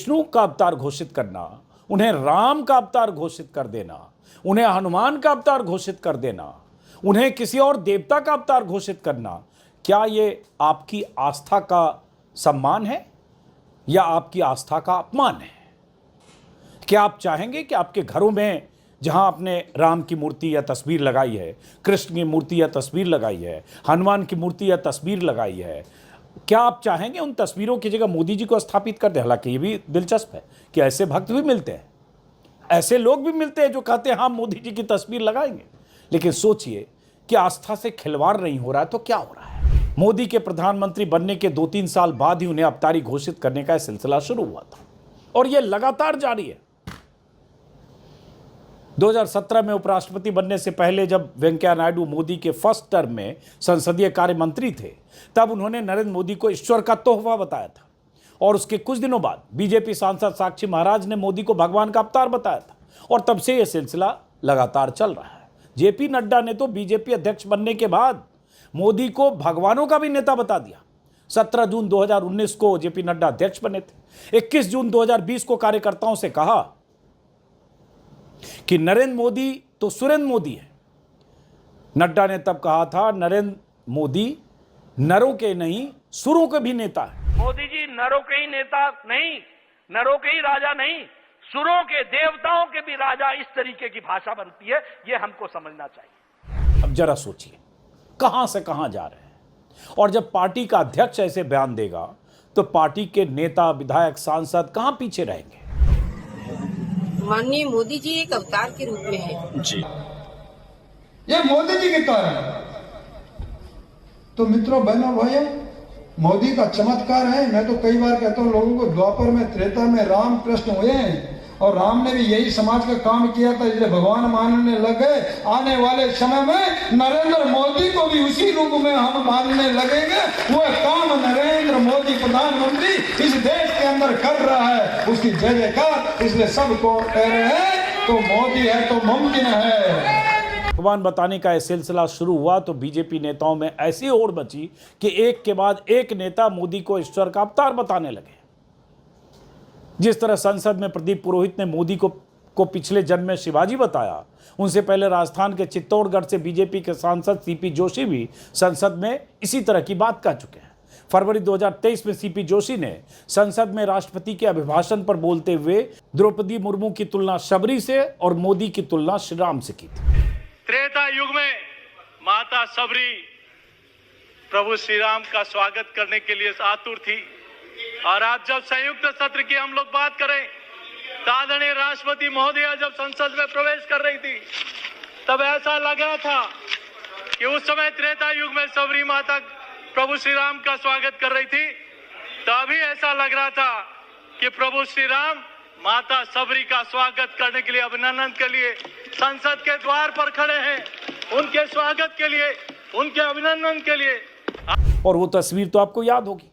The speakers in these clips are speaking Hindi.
विष्णु का अवतार घोषित करना, उन्हें राम का अवतार घोषित कर देना, उन्हें हनुमान का अवतार घोषित कर देना, उन्हें किसी और देवता का अवतार घोषित करना, क्या ये आपकी आस्था का सम्मान है या आपकी आस्था का अपमान है? क्या आप चाहेंगे कि आपके घरों में जहां आपने राम की मूर्ति या तस्वीर लगाई है, कृष्ण की मूर्ति या तस्वीर लगाई है, हनुमान की मूर्ति या तस्वीर लगाई है, क्या आप चाहेंगे उन तस्वीरों की जगह मोदी जी को स्थापित कर दें? हालांकि ये भी दिलचस्प है कि ऐसे भक्त भी मिलते हैं, ऐसे लोग भी मिलते हैं जो कहते हैं हाँ मोदी जी की तस्वीर लगाएंगे। लेकिन सोचिए कि आस्था से खिलवाड़ नहीं हो रहा है तो क्या हो रहा है? मोदी के प्रधानमंत्री बनने के 2-3 साल बाद ही उन्हें अवतारी घोषित करने का सिलसिला शुरू हुआ था और यह लगातार जारी है। 2017 में उपराष्ट्रपति बनने से पहले जब वेंकैया नायडू मोदी के फर्स्ट टर्म में संसदीय कार्य मंत्री थे, तब उन्होंने नरेंद्र मोदी को ईश्वर का तोहफा बताया था और उसके कुछ दिनों बाद बीजेपी सांसद साक्षी महाराज ने मोदी को भगवान का अवतार बताया था और तब से यह सिलसिला लगातार चल रहा है। जेपी नड्डा ने तो बीजेपी अध्यक्ष बनने के बाद मोदी को भगवानों का भी नेता बता दिया। 17 जून 2019 को जेपी नड्डा अध्यक्ष बने थे। 21 जून 2020 को कार्यकर्ताओं से कहा कि नरेंद्र मोदी तो सुरेंद्र मोदी है। नड्डा ने तब कहा था नरेंद्र मोदी नरों के नहीं सुरों के भी नेता है। मोदी जी नरों के ही नेता नहीं, नरों के ही राजा नहीं, सुरों के देवताओं के भी राजा। इस तरीके की भाषा बनती है, ये हमको समझना चाहिए। अब जरा सोचिए कहां से कहां जा रहे हैं। और जब पार्टी का अध्यक्ष ऐसे बयान देगा तो पार्टी के नेता, विधायक, सांसद कहां पीछे रहेंगे? माननीय मोदी जी एक अवतार के रूप में है जी। ये मोदी जी के कारण। तो मित्रों, बहनों, भाइयों, मोदी का चमत्कार है। मैं तो कई बार कहता हूँ लोगों को, द्वापर में, त्रेता में राम कृष्ण हुए हैं और राम ने भी यही समाज का काम किया था, इसलिए भगवान मानने लग गए। आने वाले समय में नरेंद्र मोदी को भी उसी रूप में हम मानने लगेंगे। वो काम नरेंद्र मोदी प्रधानमंत्री इस देश के अंदर कर रहा है, उसकी जय जयकार। इसलिए सबको कह रहे हैं तो मोदी है तो मुमकिन है। भगवान बताने का यह सिलसिला शुरू हुआ तो बीजेपी नेताओं में ऐसी होड़ मची कि एक के बाद एक नेता मोदी को ईश्वर का अवतार बताने लगे। जिस तरह संसद में प्रदीप पुरोहित ने मोदी को पिछले जन्म में शिवाजी बताया, उनसे पहले राजस्थान के चित्तौड़गढ़ से बीजेपी के सांसद सीपी जोशी भी संसद में इसी तरह की बात कह चुके हैं। फरवरी 2023 में सीपी जोशी ने संसद में राष्ट्रपति के अभिभाषण पर बोलते हुए द्रौपदी मुर्मू की तुलना शबरी से और मोदी की तुलना श्री राम से की थी। त्रेता युग में माता शबरी प्रभु श्री राम का स्वागत करने के लिए आतुर थी और आज जब संयुक्त सत्र की हम लोग बात करें, आदरणीय राष्ट्रपति महोदया जब संसद में प्रवेश कर रही थी, तब ऐसा लग रहा था कि उस समय त्रेता युग में शबरी माता प्रभु श्री राम का स्वागत कर रही थी, तो अभी ऐसा लग रहा था कि प्रभु श्री राम माता शबरी का स्वागत करने के लिए, अभिनंदन के लिए संसद के द्वार पर खड़े हैं। उनके स्वागत के लिए, उनके अभिनंदन के लिए। और वो तस्वीर तो आपको याद होगी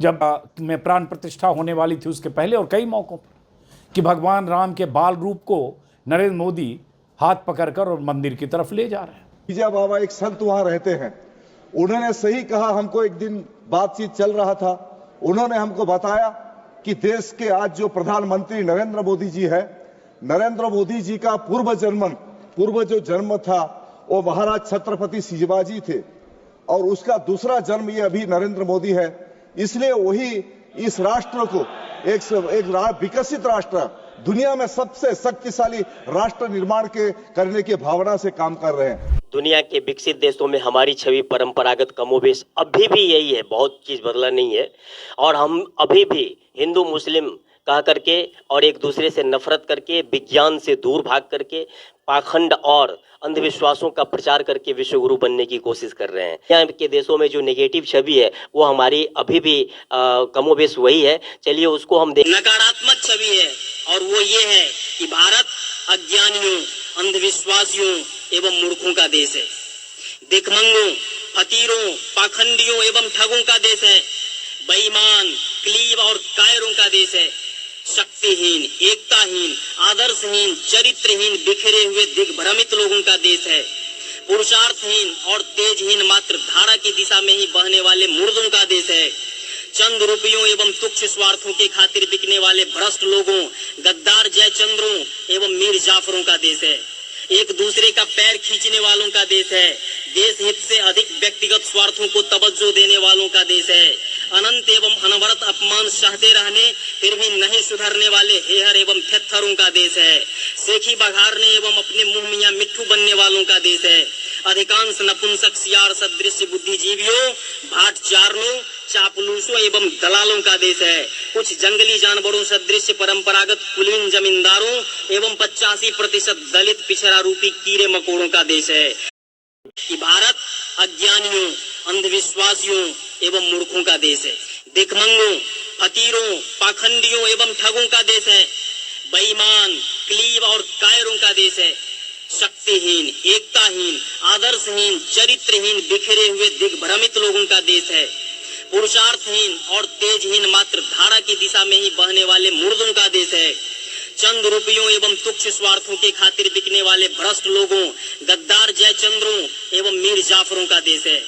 जब में प्राण प्रतिष्ठा होने वाली थी, उसके पहले और कई मौकों पर, कि भगवान राम के बाल रूप को नरेंद्र मोदी हाथ पकड़कर और मंदिर की तरफ ले जा रहे हैं। बीजा बाबा एक संत वहां रहते हैं, उन्होंने सही कहा। हमको एक दिन बातचीत चल रहा था, उन्होंने हमको बताया कि देश के आज जो प्रधानमंत्री नरेंद्र मोदी जी है, नरेंद्र मोदी जी का पूर्व जो जन्म था वो महाराज छत्रपति शिवाजी थे और उसका दूसरा जन्म ये अभी नरेंद्र मोदी है। इसलिए वही इस राष्ट्र को एक विकसित राष्ट्र, दुनिया में सबसे शक्तिशाली राष्ट्र निर्माण करने की भावना से काम कर रहे हैं। दुनिया के विकसित देशों में हमारी छवि परंपरागत कमोबेश अभी भी यही है, बहुत चीज बदला नहीं है। और हम अभी भी हिंदू मुस्लिम कह करके और एक दूसरे से नफरत करके, विज्ञान से दूर भाग करके, पाखंड और अंधविश्वासों का प्रचार करके विश्व गुरु बनने की कोशिश कर रहे हैं। यहाँ के देशों में जो नेगेटिव छवि है वो हमारी अभी भी कमोबेश वही है। चलिए उसको हम देख। नकारात्मक छवि है और वो ये है कि भारत अज्ञानियों, अंधविश्वासियों एवं मूर्खों का देश है। दिखमंगों, फकीरों, पाखंडियों एवं ठगों का देश है। बेईमान, क्लीब और कायरों का देश है। शक्तिहीन, एकताहीन, आदर्शहीन, चरित्रहीन, बिखरे हुए दिग्भ्रमित लोगों का देश है। पुरुषार्थहीन और तेजहीन, मात्र धारा की दिशा में ही बहने वाले मुर्दों का देश है। चंद रुपयों एवं तुच्छ स्वार्थों के खातिर बिकने वाले भ्रष्ट लोगों, गद्दार जयचंद्रों एवं मीर जाफरों का देश है। एक दूसरे का पैर खींचने वालों का देश है। देश हित से अधिक व्यक्तिगत स्वार्थों को तवज्जो देने वालों का देश है। अनंत एवं अनवरत अपमान सहते रहने फिर भी नहीं सुधरने वाले हेहर एवं थेत्थरों का देश है। सेखी बघारने एवं अपने मुंह मियां मिट्ठू बनने वालों का देश है। अधिकांश नपुंसक सियार सदृश बुद्धिजीवियों, भाट चारणों, चापलूसों एवं दलालों का देश है। कुछ जंगली जानवरों सदृश परंपरागत कुलीन जमींदारों एवं 85% दलित पिछड़ा रूपी कीड़े मकोड़ों का देश है। कि भारत अज्ञानियों, अंधविश्वासियों एवं मूर्खों का देश है। भिखमंगों, फकीरों, पाखंडियों एवं ठगों का देश है। बेईमान, क्लीब और कायरों का देश है। शक्तिहीन, एकताहीन, आदर्शहीन, चरित्रहीन, बिखरे हुए दिग्भ्रमित लोगों का देश है। पुरुषार्थहीन और तेजहीन, मात्र धारा की दिशा में ही बहने वाले मुर्दों का देश है। चंद रुपयों एवं तुच्छ स्वार्थों के खातिर बिकने वाले भ्रष्ट लोगों, गद्दार जयचंद्रों एवं मीर जाफरों का देश है।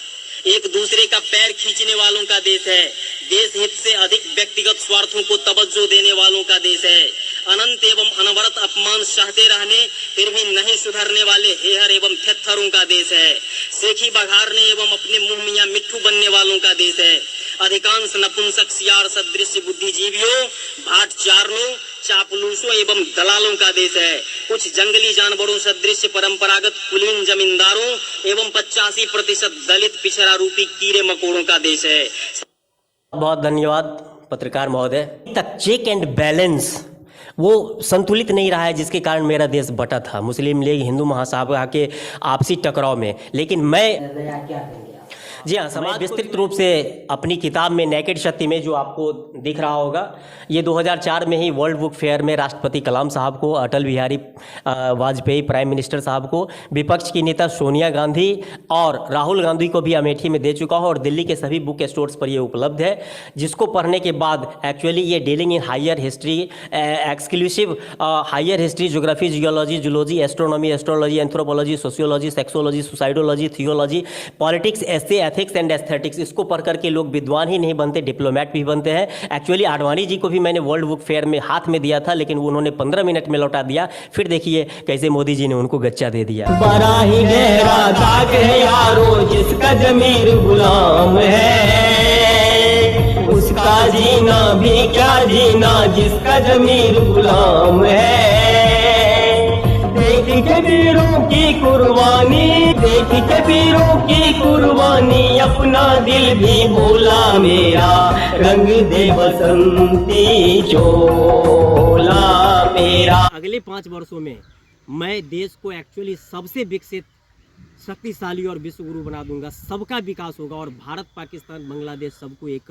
एक दूसरे का पैर खींचने वालों का देश है। देश हित से अधिक व्यक्तिगत स्वार्थों को तवज्जो देने वालों का देश है। अनंत एवं अनवरत अपमान सहते रहने फिर भी नहीं सुधरने वाले हेहर एवं थेत्थरों का देश है। सेखी बघारने एवं अपने मुंह मियां मिट्ठू बनने वालों का देश है। अधिकांश नपुंसक सियार सदृश बुद्धिजीवियों, भाट चारणों, चापलूसों एवं दलालों का देश है। कुछ जंगली जानवरों सदृश परंपरागत कुलीन जमींदारों एवं 85% दलित पिछड़ा रूपी कीड़े मकोड़ों का देश है। बहुत धन्यवाद पत्रकार महोदय। तक चेक एंड बैलेंस वो संतुलित नहीं रहा है, जिसके कारण मेरा देश बटा था मुस्लिम लीग हिंदू महासभा के आपसी टकराव में। लेकिन मैं जी हाँ, समाज विस्तृत रूप से अपनी किताब में नेकेड शक्ति में, जो आपको दिख रहा होगा, ये 2004 में ही वर्ल्ड बुक फेयर में राष्ट्रपति कलाम साहब को, अटल बिहारी वाजपेयी प्राइम मिनिस्टर साहब को, विपक्ष की नेता सोनिया गांधी और राहुल गांधी को भी अमेठी में दे चुका हूँ और दिल्ली के सभी बुक स्टोर्स पर ये उपलब्ध है, जिसको पढ़ने के बाद एक्चुअली ये dealing in higher history, exclusive higher history, geography, geology, zoology, astronomy, astrology, anthropology, sociology, sexology, suicidology, theology, politics, essay, ethics and aesthetics, इसको पढ़ करके लोग विद्वान ही नहीं बनते, डिप्लोमेट भी बनते हैं। एक्चुअली आडवाणी जी को भी मैंने वर्ल्ड बुक फेयर में हाथ में दिया था, लेकिन उन्होंने 15 मिनट में लौटा दिया। फिर देखिए कैसे मोदी जी ने उनको गच्चा दे दिया। बड़ा ही गहरा दाग है यारो जिसका जमीर गुलाम है, उसका जीना भी क्या जीना जिसका जमीर गुलाम है। देख के वीरों की कुर्बानी, देख के वीरों की कुर्बानी, अपना दिल भी बोला मेरा, रंग दे बसंती चोला मेरा। अगले 5 वर्षों में मैं देश को एक्चुअली सबसे विकसित, शक्तिशाली और विश्व गुरु बना दूंगा। सबका विकास होगा और भारत, पाकिस्तान, बांग्लादेश सबको एक